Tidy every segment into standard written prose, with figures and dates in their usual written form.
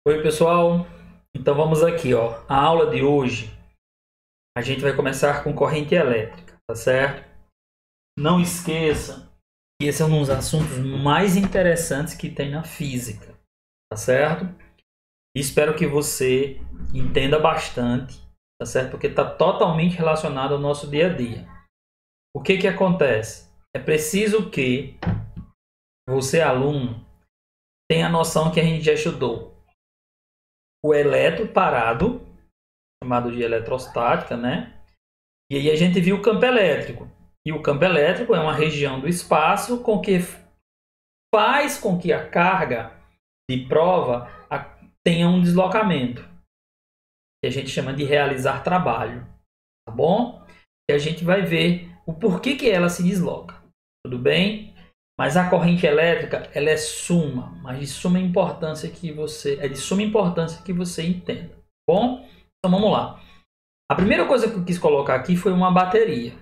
Oi, pessoal. Então vamos aqui, ó. A aula de hoje a gente vai começar com corrente elétrica, tá certo? Não esqueça que esse é um dos assuntos mais interessantes que tem na física, tá certo? E espero que você entenda bastante, tá certo? Porque está totalmente relacionado ao nosso dia a dia. O que que acontece? É preciso que você, aluno, tenha a noção que a gente já estudou o elétron parado, chamado de eletrostática, né? E aí a gente viu o campo elétrico. E o campo elétrico é uma região do espaço com que faz com que a carga de prova tenha um deslocamento, que a gente chama de realizar trabalho, tá bom? E a gente vai ver o porquê que ela se desloca, tudo bem? Mas a corrente elétrica, ela é mas de suma importância que você entenda, tá bom? Então vamos lá. A primeira coisa que eu quis colocar aqui foi uma bateria.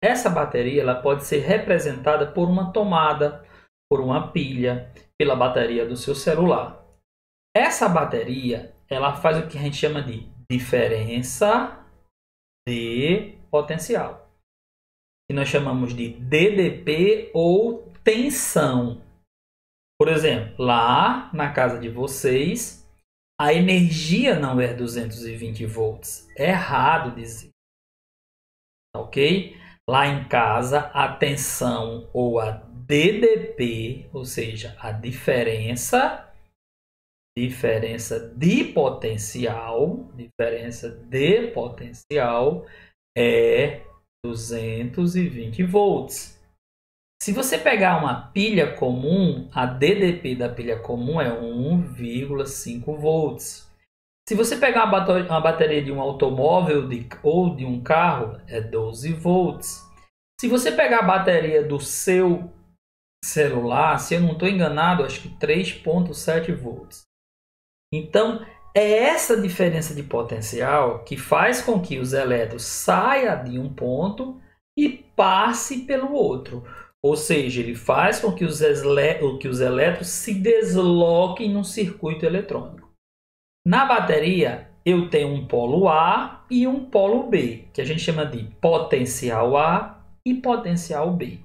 Essa bateria ela pode ser representada por uma tomada, por uma pilha, pela bateria do seu celular. Essa bateria ela faz o que a gente chama de diferença de potencial, que nós chamamos de DDP ou tensão. Por exemplo, lá na casa de vocês, a energia não é 220 volts. É errado dizer. Ok? Lá em casa, a tensão ou a DDP, ou seja, a diferença de potencial é 220 volts. Se você pegar uma pilha comum, a DDP da pilha comum é 1,5 volts. Se você pegar uma bateria de um automóvel ou de um carro, é 12 volts. Se você pegar a bateria do seu celular, se eu não estou enganado, acho que 3,7 volts. Então, é essa diferença de potencial que faz com que os elétrons saiam de um ponto e passe pelo outro. Ou seja, ele faz com que os elétrons se desloquem no circuito eletrônico. Na bateria, eu tenho um polo A e um polo B, que a gente chama de potencial A e potencial B.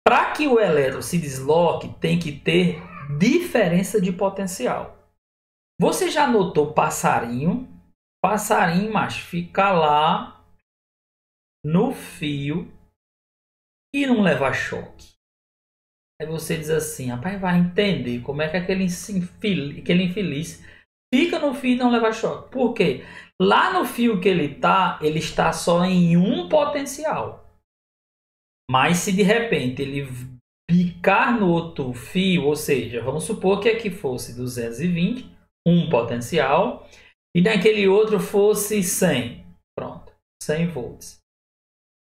Para que o elétron se desloque, tem que ter diferença de potencial. Você já notou passarinho? Passarinho, mas fica lá no fio e não leva choque. Aí você diz assim, rapaz, vai entender como é que aquele infeliz fica no fio e não leva choque. Por quê? Lá no fio que ele está só em um potencial. Mas se de repente ele picar no outro fio, ou seja, vamos supor que aqui fosse 220, um potencial, e naquele outro fosse 100. Pronto, 100 volts.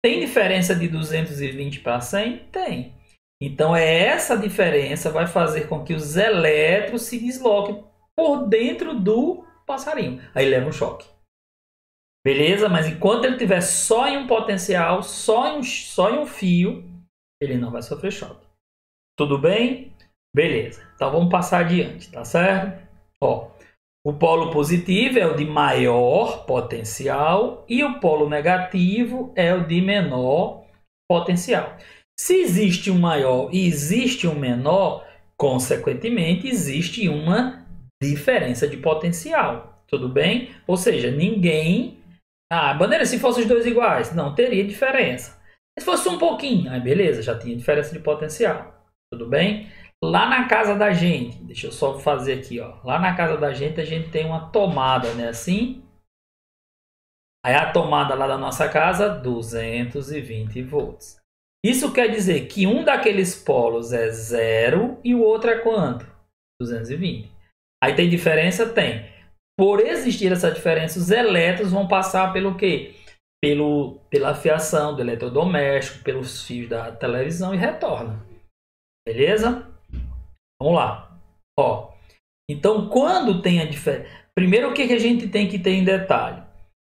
Tem diferença de 220 para 100? Tem. Então essa diferença vai fazer com que os elétrons se desloquem por dentro do passarinho. Aí leva um choque. Beleza? Mas enquanto ele estiver só em um potencial, só em um fio, ele não vai sofrer choque. Tudo bem? Beleza. Então vamos passar adiante, tá certo? Ó, o polo positivo é o de maior potencial e o polo negativo é o de menor potencial. Se existe um maior e existe um menor, consequentemente existe uma diferença de potencial. Tudo bem? Ou seja, ninguém... Bandeira, se fossem os dois iguais, não teria diferença. Se fosse um pouquinho, aí beleza, já tinha diferença de potencial. Tudo bem? Lá na casa da gente, deixa eu só fazer aqui, ó. Lá na casa da gente a gente tem uma tomada, né? Assim. Aí a tomada lá da nossa casa, 220 volts. Isso quer dizer que um daqueles polos é 0 e o outro é quanto? 220. Aí tem diferença? Tem. Por existir essa diferença, os elétrons vão passar pelo quê? Pela fiação do eletrodoméstico, pelos fios da televisão e retorna. Beleza? Vamos lá. Ó, então, quando tem a diferença... Primeiro, o que a gente tem que ter em detalhe?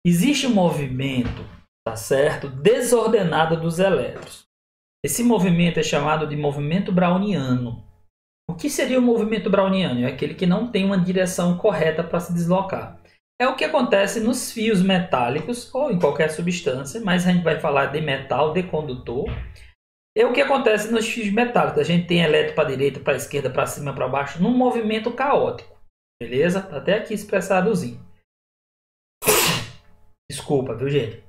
Existe um movimento, tá certo? Desordenado dos elétrons. Esse movimento é chamado de movimento browniano. O que seria o movimento browniano? É aquele que não tem uma direção correta para se deslocar. É o que acontece nos fios metálicos ou em qualquer substância, mas a gente vai falar de metal, de condutor. É o que acontece nos fios metálicos. A gente tem elétron para a direita, para a esquerda, para cima, para baixo, num movimento caótico. Beleza? Até aqui expressadozinho. Desculpa, viu, gente?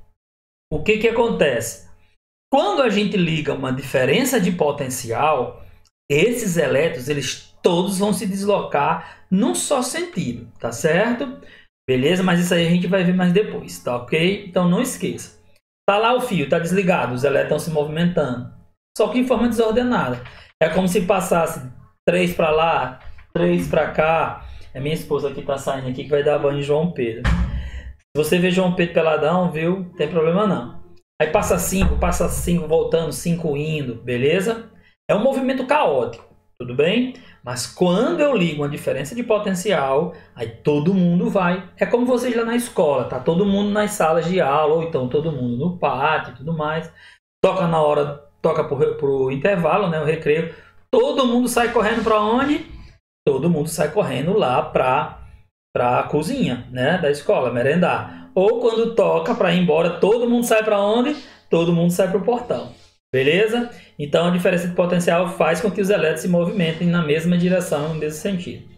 O que acontece? Quando a gente liga uma diferença de potencial, esses elétrons, eles todos vão se deslocar num só sentido, tá certo? Beleza? Mas isso aí a gente vai ver mais depois, tá ok? Então não esqueça. Tá lá o fio, tá desligado, os elétrons se movimentando. Só que em forma desordenada. É como se passasse 3 para lá, 3 para cá. É minha esposa que tá saindo aqui que vai dar banho em João Pedro. Se você vê João Pedro peladão, viu? Não tem problema não. Aí passa 5 voltando, 5 indo, beleza? É um movimento caótico, tudo bem? Mas quando eu ligo uma diferença de potencial, aí todo mundo vai. É como vocês lá na escola, tá? Todo mundo nas salas de aula, ou então todo mundo no pátio e tudo mais. Toca na hora, toca pro intervalo, né? O recreio. Todo mundo sai correndo para onde? Todo mundo sai correndo lá para a cozinha, né, da escola, merendar. Ou quando toca para ir embora, todo mundo sai para onde? Todo mundo sai para o portão. Beleza? Então a diferença de potencial faz com que os elétrons se movimentem na mesma direção, no mesmo sentido.